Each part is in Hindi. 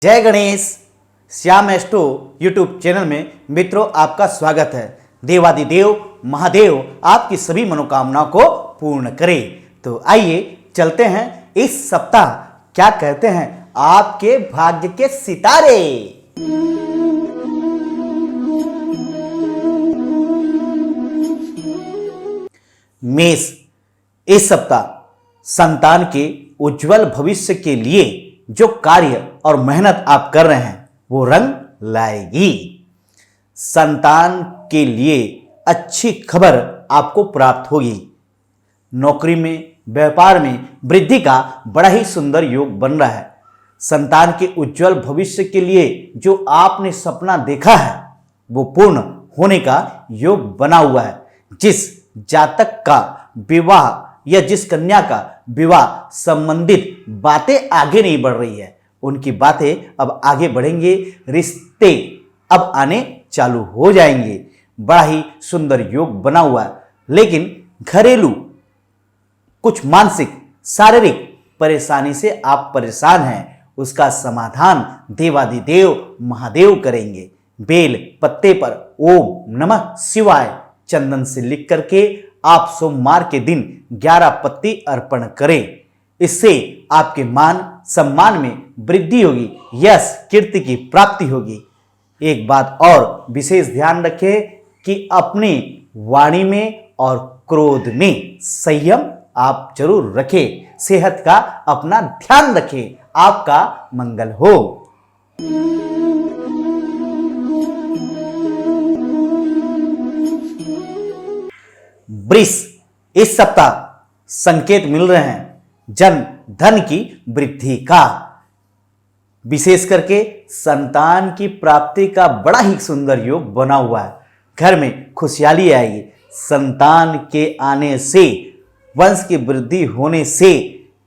जय Ganesh. Shyam astro YouTube channel में मित्रों आपका स्वागत है। देवादिदेव महादेव आपकी सभी मनोकामनाओं को पूर्ण करे। तो आइए चलते हैं इस सप्ताह क्या कहते हैं आपके भाग्य के सितारे। मेष, इस सप्ताह संतान के उज्जवल भविष्य के लिए जो कार्य और मेहनत आप कर रहे हैं वो रंग लाएगी। संतान के लिए अच्छी खबर आपको प्राप्त होगी। नौकरी में, व्यापार में वृद्धि का बड़ा ही सुंदर योग बन रहा है। संतान के उज्जवल भविष्य के लिए जो आपने सपना देखा है वो पूर्ण होने का योग बना हुआ है। जिस जातक का विवाह या जिस कन्या का विवाह संबंधित बातें आगे नहीं बढ़ रही है, उनकी बातें अब आगे बढ़ेंगे। रिश्ते अब आने चालू हो जाएंगे। बड़ा ही सुंदर योग बना हुआ है। लेकिन घरेलू कुछ मानसिक शारीरिक परेशानी से आप परेशान हैं, उसका समाधान देवादिदेव महादेव करेंगे। बेल पत्ते पर ओम नमः शिवाय चंदन से लिख करके आप सोमवार के दिन 11 पत्ती अर्पण करें। इससे आपके मान सम्मान में वृद्धि होगी, यश कीर्ति की प्राप्ति होगी। एक बात और विशेष ध्यान रखें कि अपनी वाणी में और क्रोध में संयम आप जरूर रखें। सेहत का अपना ध्यान रखें। आपका मंगल हो। वृष, इस सप्ताह संकेत मिल रहे हैं जन धन की वृद्धि का। विशेष करके संतान की प्राप्ति का बड़ा ही सुंदर योग बना हुआ है। घर में खुशहाली आएगी। संतान के आने से, वंश की वृद्धि होने से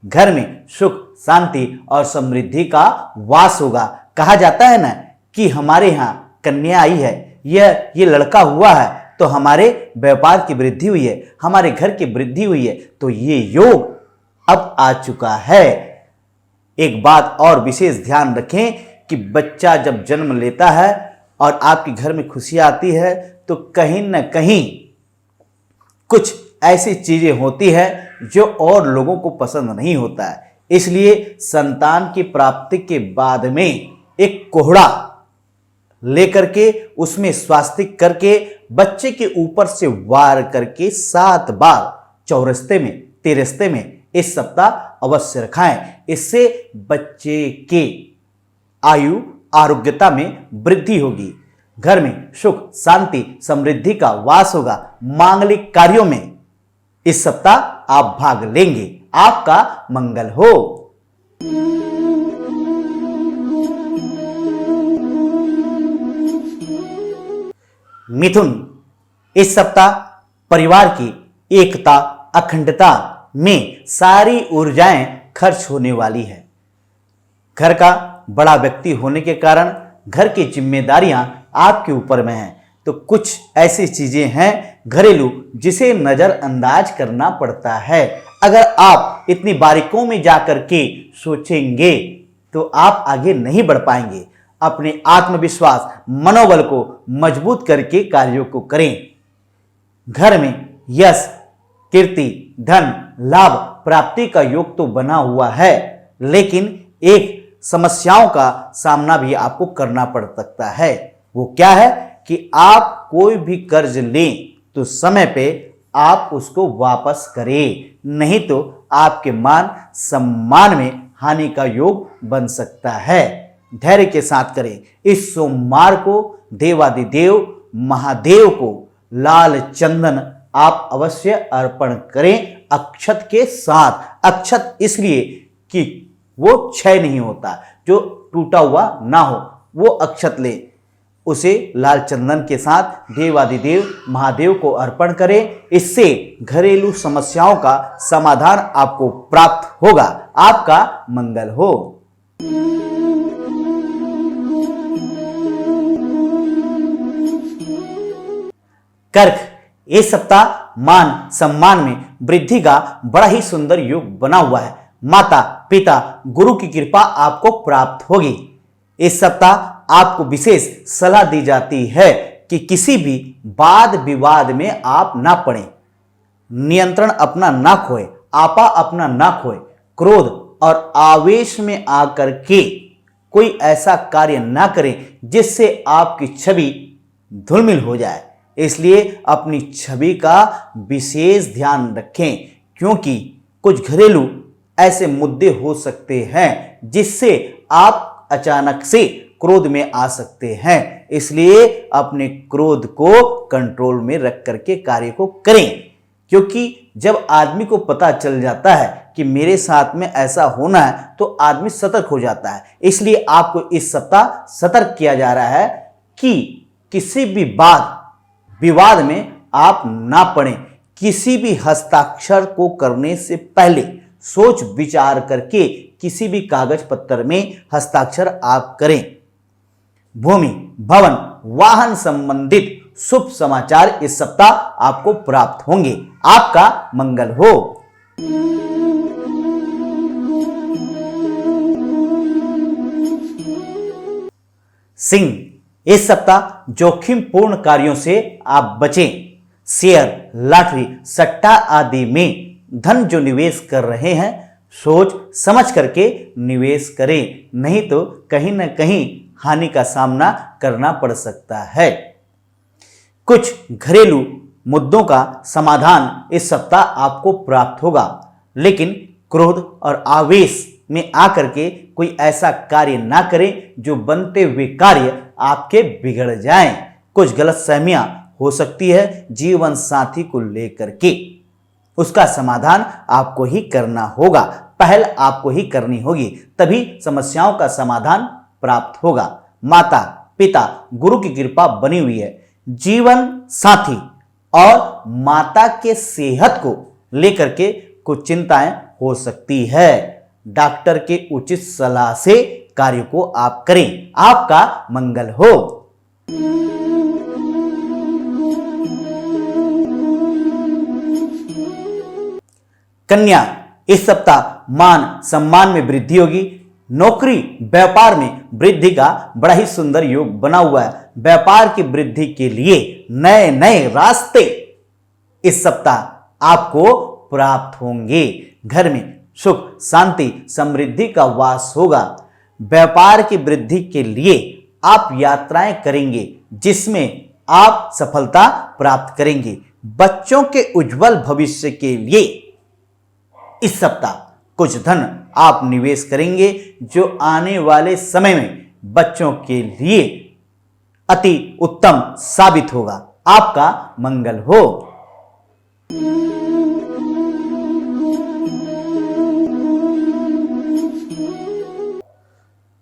घर में सुख शांति और समृद्धि का वास होगा। कहा जाता है ना कि हमारे यहाँ कन्या आई है, ये लड़का हुआ है तो हमारे व्यापार की वृद्धि हुई है, हमारे घर की वृद्धि हुई है। तो ये योग अब आ चुका है। एक बात और विशेष ध्यान रखें कि बच्चा जब जन्म लेता है और आपके घर में खुशियां आती है तो कहीं न कहीं कुछ ऐसी चीजें होती है जो और लोगों को पसंद नहीं होता है। इसलिए संतान की प्राप्ति के बाद में एक कोहड़ा लेकर के उसमें स्वास्तिक करके बच्चे के ऊपर से वार करके 7 बार चौरस्ते में, तिरस्ते में इस सप्ताह अवश्य रखाएं। इससे बच्चे के आयु आरोग्यता में वृद्धि होगी। घर में सुख शांति समृद्धि का वास होगा। मांगलिक कार्यों में इस सप्ताह आप भाग लेंगे। आपका मंगल हो। मिथुन, इस सप्ताह परिवार की एकता अखंडता में सारी ऊर्जाएं खर्च होने वाली है। घर का बड़ा व्यक्ति होने के कारण घर की जिम्मेदारियां आपके ऊपर में हैं। तो कुछ ऐसी चीजें हैं घरेलू जिसे नजरअंदाज करना पड़ता है। अगर आप इतनी बारीकों में जाकर के सोचेंगे तो आप आगे नहीं बढ़ पाएंगे। अपने आत्मविश्वास मनोबल को मजबूत करके कार्यों को करें। घर में यश कीर्ति धन लाभ प्राप्ति का योग तो बना हुआ है, लेकिन एक समस्याओं का सामना भी आपको करना पड़ सकता है। वो क्या है कि आप कोई भी कर्ज लें तो समय पे आप उसको वापस करें, नहीं तो आपके मान सम्मान में हानि का योग बन सकता है। धैर्य के साथ करें। इस सोमवार को देवादिदेव महादेव को लाल चंदन आप अवश्य अर्पण करें अक्षत के साथ। अक्षत इसलिए कि वो क्षय नहीं होता, जो टूटा हुआ ना हो, वो अक्षत ले। उसे लाल चंदन के साथ देवादिदेव महादेव को अर्पण करें। इससे घरेलू समस्याओं का समाधान आपको प्राप्त होगा। आपका मंगल हो। कर्क, इस सप्ताह मान सम्मान में वृद्धि का बड़ा ही सुंदर योग बना हुआ है। माता पिता गुरु की कृपा आपको प्राप्त होगी। इस सप्ताह आपको विशेष सलाह दी जाती है कि किसी भी वाद विवाद में आप ना पड़ें, नियंत्रण अपना ना खोए, आपा अपना ना खोए, क्रोध और आवेश में आकर के कोई ऐसा कार्य ना करें जिससे आपकी छवि धूमिल हो जाए। इसलिए अपनी छवि का विशेष ध्यान रखें, क्योंकि कुछ घरेलू ऐसे मुद्दे हो सकते हैं जिससे आप अचानक से क्रोध में आ सकते हैं। इसलिए अपने क्रोध को कंट्रोल में रख करके कार्य को करें, क्योंकि जब आदमी को पता चल जाता है कि मेरे साथ में ऐसा होना है तो आदमी सतर्क हो जाता है। इसलिए आपको इस सप्ताह सतर्क किया जा रहा है कि किसी भी वाद विवाद में आप ना पड़ें। किसी भी हस्ताक्षर को करने से पहले सोच विचार करके किसी भी कागज पत्र में हस्ताक्षर आप करें। भूमि, भवन, वाहन संबंधित शुभ समाचार इस सप्ताह आपको प्राप्त होंगे। आपका मंगल हो। सिंह, इस सप्ताह जोखिम पूर्ण कार्यों से आप बचें। शेयर, लॉटरी, सट्टा आदि में धन जो निवेश कर रहे हैं सोच समझ करके निवेश करें, नहीं तो कहीं ना कहीं हानि का सामना करना पड़ सकता है। कुछ घरेलू मुद्दों का समाधान इस सप्ताह आपको प्राप्त होगा, लेकिन क्रोध और आवेश में आकर के कोई ऐसा कार्य ना करें जो बनते हुए कार्य आपके बिगड़ जाएं। कुछ गलतफहमियां हो सकती है जीवन साथी को लेकर के, उसका समाधान आपको ही करना होगा, पहल आपको ही करनी होगी, तभी समस्याओं का समाधान प्राप्त होगा। माता पिता गुरु की कृपा बनी हुई है। जीवन साथी और माता के सेहत को लेकर के कुछ चिंताएं हो सकती है। डॉक्टर के उचित सलाह से कार्य को आप करें। आपका मंगल हो। कन्या, इस सप्ताह मान सम्मान में वृद्धि होगी। नौकरी व्यापार में वृद्धि का बड़ा ही सुंदर योग बना हुआ है। व्यापार की वृद्धि के लिए नए नए रास्ते इस सप्ताह आपको प्राप्त होंगे। घर में सुख शांति समृद्धि का वास होगा। व्यापार की वृद्धि के लिए आप यात्राएं करेंगे जिसमें आप सफलता प्राप्त करेंगे। बच्चों के उज्जवल भविष्य के लिए इस सप्ताह कुछ धन आप निवेश करेंगे जो आने वाले समय में बच्चों के लिए अति उत्तम साबित होगा। आपका मंगल हो।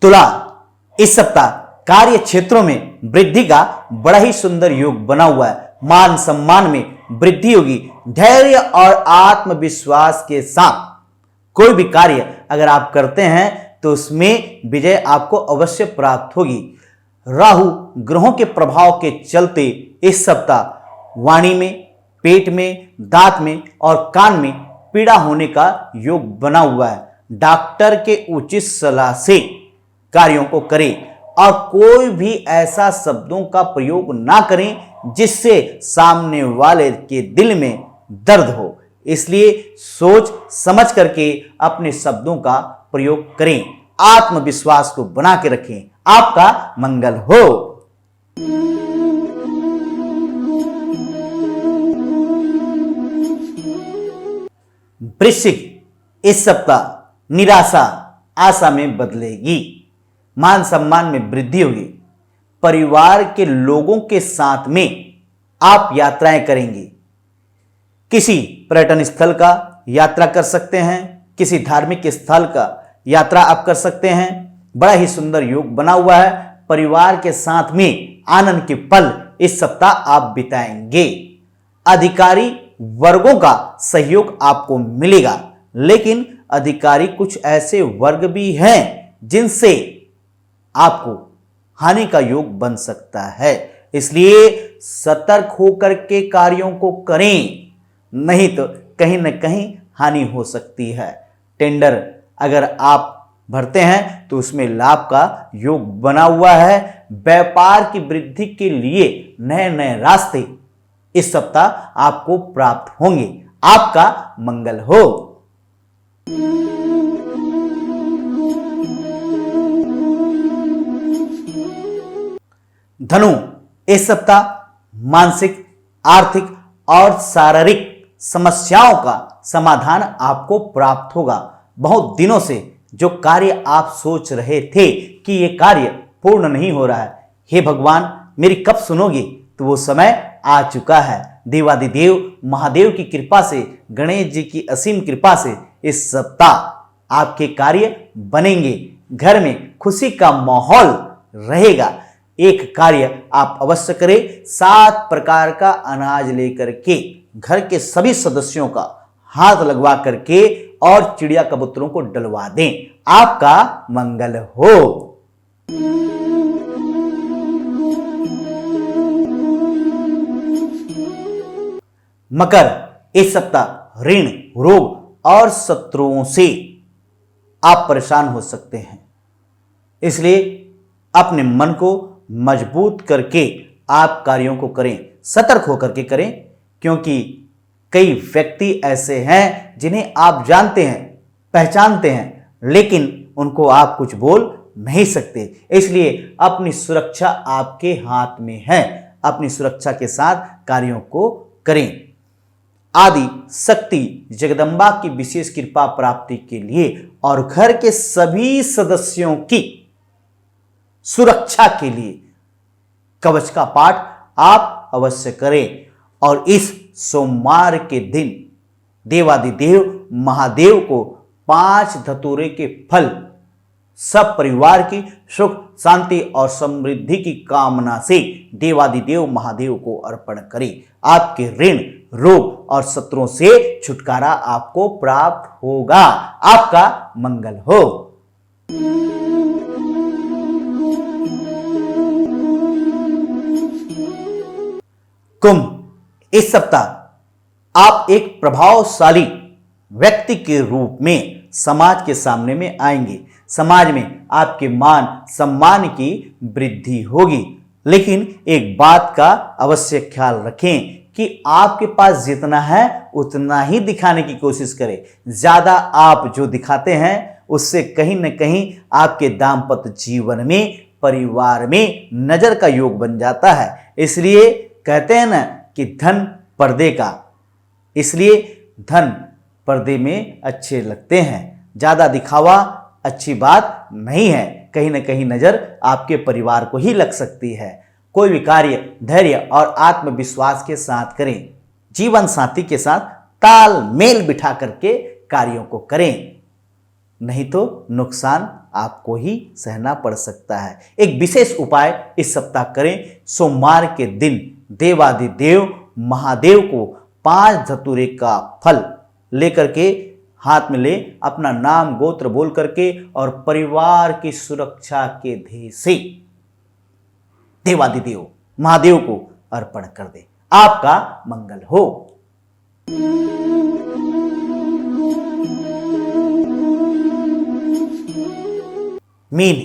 तुला, इस सप्ताह कार्य क्षेत्रों में वृद्धि का बड़ा ही सुंदर योग बना हुआ है। मान सम्मान में वृद्धि होगी। धैर्य और आत्मविश्वास के साथ कोई भी कार्य अगर आप करते हैं तो उसमें विजय आपको अवश्य प्राप्त होगी। राहु ग्रहों के प्रभाव के चलते इस सप्ताह वाणी में, पेट में, दांत में और कान में पीड़ा होने का योग बना हुआ है। डॉक्टर के उचित सलाह से कार्यों को करें और कोई भी ऐसा शब्दों का प्रयोग ना करें जिससे सामने वाले के दिल में दर्द हो। इसलिए सोच समझ करके अपने शब्दों का प्रयोग करें। आत्मविश्वास को बना के रखें। आपका मंगल हो। वृश्चिक, इस सप्ताह निराशा आशा में बदलेगी। मान सम्मान में वृद्धि होगी। परिवार के लोगों के साथ में आप यात्राएं करेंगे। किसी पर्यटन स्थल का यात्रा कर सकते हैं, किसी धार्मिक स्थल का यात्रा आप कर सकते हैं। बड़ा ही सुंदर योग बना हुआ है। परिवार के साथ में आनंद के पल इस सप्ताह आप बिताएंगे। अधिकारी वर्गों का सहयोग आपको मिलेगा, लेकिन अधिकारी कुछ ऐसे वर्ग भी हैं जिनसे आपको हानि का योग बन सकता है। इसलिए सतर्क होकर के कार्यों को करें, नहीं तो कहीं न कहीं हानि हो सकती है। टेंडर अगर आप भरते हैं तो उसमें लाभ का योग बना हुआ है। व्यापार की वृद्धि के लिए नए नए रास्ते इस सप्ताह आपको प्राप्त होंगे। आपका मंगल हो। धनु, इस सप्ताह मानसिक, आर्थिक और शारीरिक समस्याओं का समाधान आपको प्राप्त होगा। बहुत दिनों से जो कार्य आप सोच रहे थे कि यह कार्य पूर्ण नहीं हो रहा है, हे भगवान मेरी कब सुनोगे, तो वो समय आ चुका है। देवादिदेव महादेव की कृपा से, गणेश जी की असीम कृपा से इस सप्ताह आपके कार्य बनेंगे। घर में खुशी का माहौल रहेगा। एक कार्य आप अवश्य करें, 7 प्रकार का अनाज लेकर के घर के सभी सदस्यों का हाथ लगवा करके और चिड़िया कबूतरों को डलवा दें। आपका मंगल हो। मकर, इस सप्ताह ऋण, रोग और शत्रुओं से आप परेशान हो सकते हैं, इसलिए अपने मन को मजबूत करके आप कार्यों को करें। सतर्क होकर के करें, क्योंकि कई व्यक्ति ऐसे हैं जिन्हें आप जानते हैं, पहचानते हैं, लेकिन उनको आप कुछ बोल नहीं सकते। इसलिए अपनी सुरक्षा आपके हाथ में है। अपनी सुरक्षा के साथ कार्यों को करें। आदि शक्ति जगदम्बा की विशेष कृपा प्राप्ति के लिए और घर के सभी सदस्यों की सुरक्षा के लिए कवच का पाठ आप अवश्य करें। और इस सोमवार के दिन देवादिदेव महादेव को 5 धतूरे के फल सब परिवार की सुख, शांति और समृद्धि की कामना से देवादिदेव महादेव को अर्पण करें। आपके ऋण, रोग और शत्रुओं से छुटकारा आपको प्राप्त होगा। आपका मंगल हो। कुंभ, इस सप्ताह आप एक प्रभावशाली व्यक्ति के रूप में समाज के सामने में आएंगे। समाज में आपके मान सम्मान की वृद्धि होगी, लेकिन एक बात का अवश्य ख्याल रखें कि आपके पास जितना है उतना ही दिखाने की कोशिश करें। ज्यादा आप जो दिखाते हैं उससे कहीं न कहीं आपके दाम्पत्य जीवन में, परिवार में नजर का योग बन जाता है। इसलिए कहते हैं ना कि धन पर्दे का, इसलिए धन पर्दे में अच्छे लगते हैं। ज्यादा दिखावा अच्छी बात नहीं है। कहीं न कहीं नजर आपके परिवार को ही लग सकती है। कोई भी कार्य धैर्य और आत्मविश्वास के साथ करें। जीवन साथी के साथ तालमेल बिठा करके कार्यों को करें, नहीं तो नुकसान आपको ही सहना पड़ सकता है। एक विशेष उपाय इस सप्ताह करें। सोमवार के दिन देवादिदेव महादेव को 5 धतूरे का फल लेकर के हाथ में ले, अपना नाम गोत्र बोल करके और परिवार की सुरक्षा के ध्येय से देवादिदेव महादेव को अर्पण कर दे। आपका मंगल हो। मीन,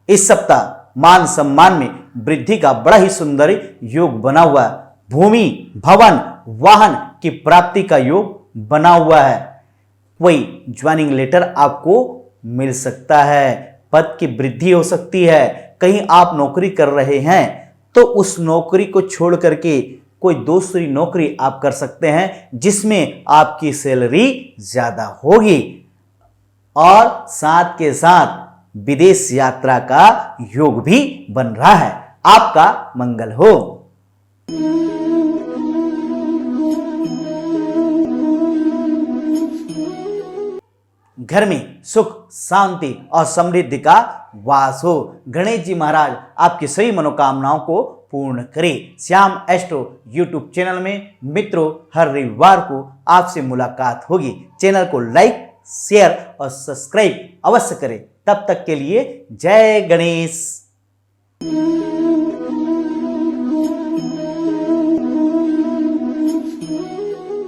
इस सप्ताह मान सम्मान में वृद्धि का बड़ा ही सुंदर योग बना हुआ है। भूमि, भवन, वाहन की प्राप्ति का योग बना हुआ है। कोई ज्वाइनिंग लेटर आपको मिल सकता है। पद की वृद्धि हो सकती है। कहीं आप नौकरी कर रहे हैं तो उस नौकरी को छोड़ करके कोई दूसरी नौकरी आप कर सकते हैं, जिसमें आपकी सैलरी ज्यादा होगी। और साथ के साथ विदेश यात्रा का योग भी बन रहा है। आपका मंगल हो। घर में सुख, शांति और समृद्धि का वास हो। गणेश जी महाराज आपकी सभी मनोकामनाओं को पूर्ण करें। श्याम एस्ट्रो यूट्यूब चैनल में मित्रों हर रविवार को आपसे मुलाकात होगी। चैनल को लाइक, शेयर और सब्सक्राइब अवश्य करें। तब तक के लिए जय गणेश।